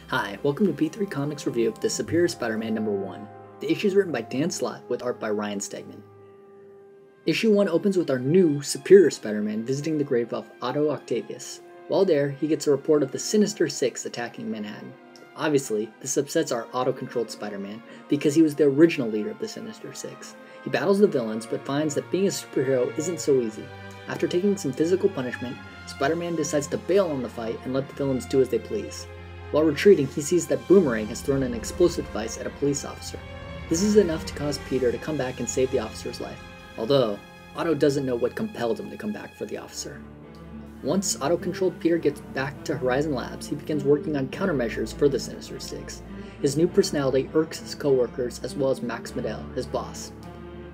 Hi, welcome to P3 Comics review of The Superior Spider-Man #1. The issue is written by Dan Slott with art by Ryan Stegman. Issue 1 opens with our new Superior Spider-Man visiting the grave of Otto Octavius. While there, he gets a report of the Sinister Six attacking Manhattan. Obviously, this upsets our auto-controlled Spider-Man because he was the original leader of the Sinister Six. He battles the villains, but finds that being a superhero isn't so easy. After taking some physical punishment, Spider-Man decides to bail on the fight and let the villains do as they please. While retreating, he sees that Boomerang has thrown an explosive device at a police officer. This is enough to cause Peter to come back and save the officer's life, although Otto doesn't know what compelled him to come back for the officer. Once auto-controlled Peter gets back to Horizon Labs, he begins working on countermeasures for the Sinister Six. His new personality irks his co-workers as well as Max Modell, his boss.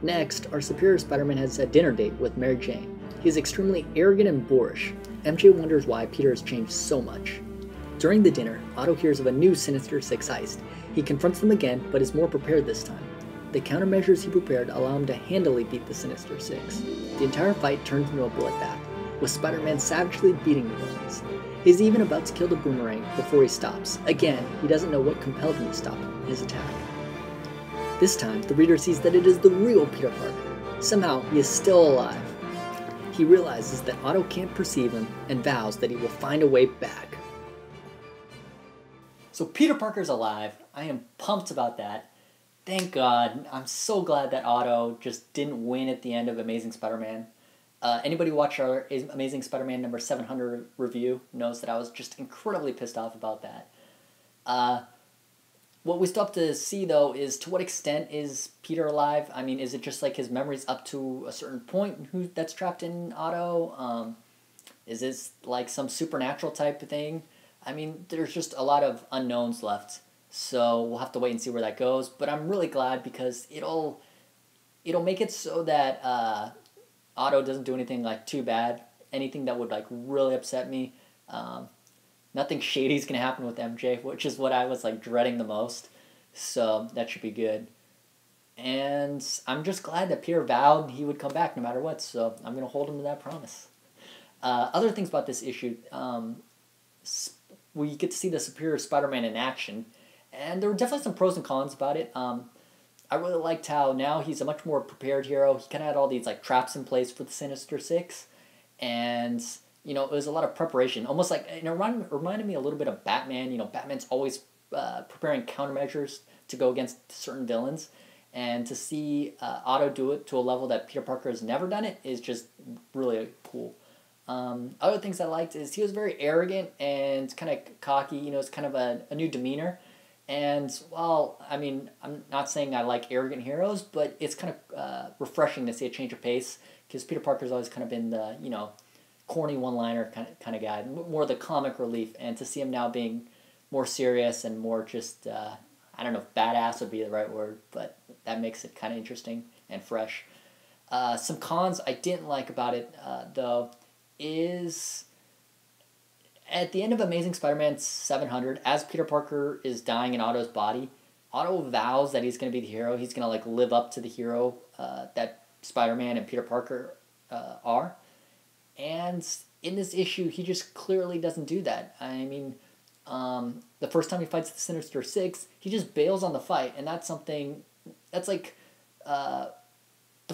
Next, our Superior Spider-Man has a dinner date with Mary Jane. He is extremely arrogant and boorish. MJ wonders why Peter has changed so much. During the dinner, Otto hears of a new Sinister Six heist. He confronts them again, but is more prepared this time. The countermeasures he prepared allow him to handily beat the Sinister Six. The entire fight turns into a bloodbath, with Spider-Man savagely beating the villains. He's even about to kill the Boomerang before he stops. Again, he doesn't know what compelled him to stop his attack. This time, the reader sees that it is the real Peter Parker. Somehow, he is still alive. He realizes that Otto can't perceive him and vows that he will find a way back. So Peter Parker's alive. I am pumped about that. Thank God. I'm so glad that Otto just didn't win at the end of Amazing Spider-Man. Anybody who watched our Amazing Spider-Man number 700 review knows that I was just incredibly pissed off about that. What we still have to see, though, is to what extent is Peter alive? I mean, is it just like his memory's up to a certain point that's trapped in Otto? Is this like some supernatural type of thing? I mean, there's just a lot of unknowns left, so we'll have to wait and see where that goes. But I'm really glad because it'll make it so that Otto doesn't do anything like too bad, anything that would like really upset me. Nothing shady is gonna happen with MJ, which is what I was like dreading the most. So that should be good. And I'm just glad that Peter vowed he would come back no matter what. So I'm gonna hold him to that promise. Other things about this issue. We get to see the Superior Spider-Man in action, and there were definitely some pros and cons about it. I really liked how now he's a much more prepared hero. He kind of had all these like traps in place for the Sinister Six, and you know it was a lot of preparation. Almost like it reminded me a little bit of Batman. You know, Batman's always preparing countermeasures to go against certain villains, and to see Otto do it to a level that Peter Parker has never done it is just really cool. Other things I liked is he was very arrogant and kind of cocky. You know, it's kind of a new demeanor. And while, I mean, I'm not saying I like arrogant heroes, but it's kind of refreshing to see a change of pace because Peter Parker's always kind of been the, you know, corny one-liner kind of guy, more the comic relief. And to see him now being more serious and more just, I don't know if badass would be the right word, but that makes it kind of interesting and fresh. Some cons I didn't like about it, though, is at the end of Amazing Spider-Man 700, as Peter Parker is dying in Otto's body, Otto vows that he's going to be the hero. He's going to like live up to the hero that Spider-Man and Peter Parker are. And in this issue, he just clearly doesn't do that. I mean, the first time he fights the Sinister Six, he just bails on the fight, and that's something that's like the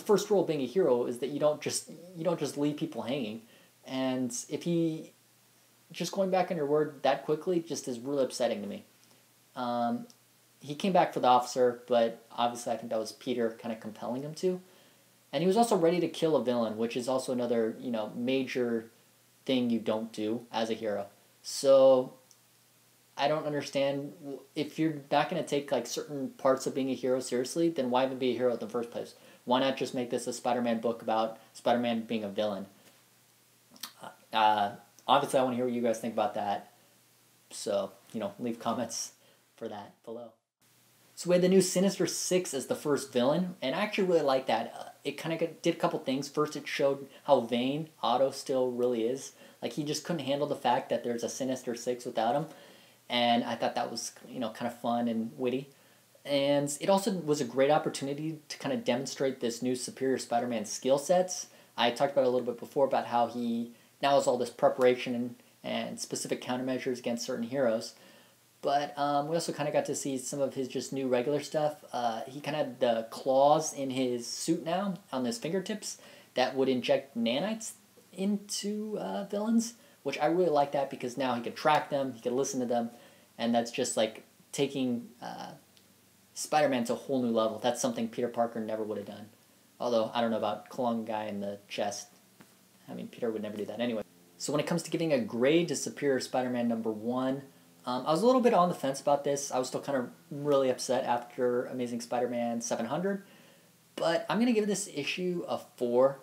first rule of being a hero is that you don't just leave people hanging. And if he just going back on your word that quickly just is really upsetting to me. He came back for the officer, but obviously I think that was Peter kind of compelling him to. And he was also ready to kill a villain, which is also another, you know, major thing you don't do as a hero. So I don't understand, if you're not going to take like certain parts of being a hero seriously, then why even be a hero in the first place? Why not just make this a Spider-Man book about Spider-Man being a villain? Obviously, I want to hear what you guys think about that. So, you know, leave comments for that below. So we had the new Sinister Six as the first villain, and I actually really like that. It kind of did a couple things. First, it showed how vain Otto still really is. Like, he just couldn't handle the fact that there's a Sinister Six without him, and I thought that was, you know, kind of fun and witty. And it also was a great opportunity to kind of demonstrate this new Superior Spider-Man skill sets. I talked about it a little bit before about how he now has all this preparation and specific countermeasures against certain heroes. But we also kind of got to see some of his just new regular stuff. He kind of had the claws in his suit now on his fingertips that would inject nanites into villains, which I really like that because now he could track them, he could listen to them, and that's just like taking Spider-Man to a whole new level. That's something Peter Parker never would have done. Although, I don't know about clawing guy in the chest. I mean, Peter would never do that anyway. So when it comes to giving a grade to Superior Spider-Man #1, I was a little bit on the fence about this. I was still kind of really upset after Amazing Spider-Man 700. But I'm going to give this issue a 4.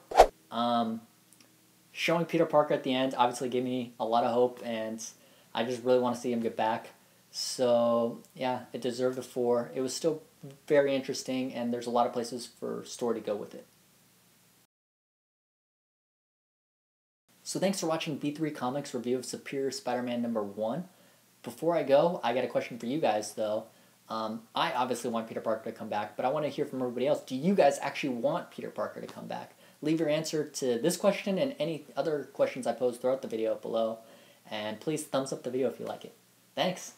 Showing Peter Parker at the end obviously gave me a lot of hope, and I just really want to see him get back. So, yeah, it deserved a 4. It was still very interesting, and there's a lot of places for story to go with it. So thanks for watching V3 Comics' review of Superior Spider-Man #1. Before I go, I got a question for you guys, though. I obviously want Peter Parker to come back, but I want to hear from everybody else. Do you guys actually want Peter Parker to come back? Leave your answer to this question and any other questions I posed throughout the video below. And please thumbs up the video if you like it. Thanks!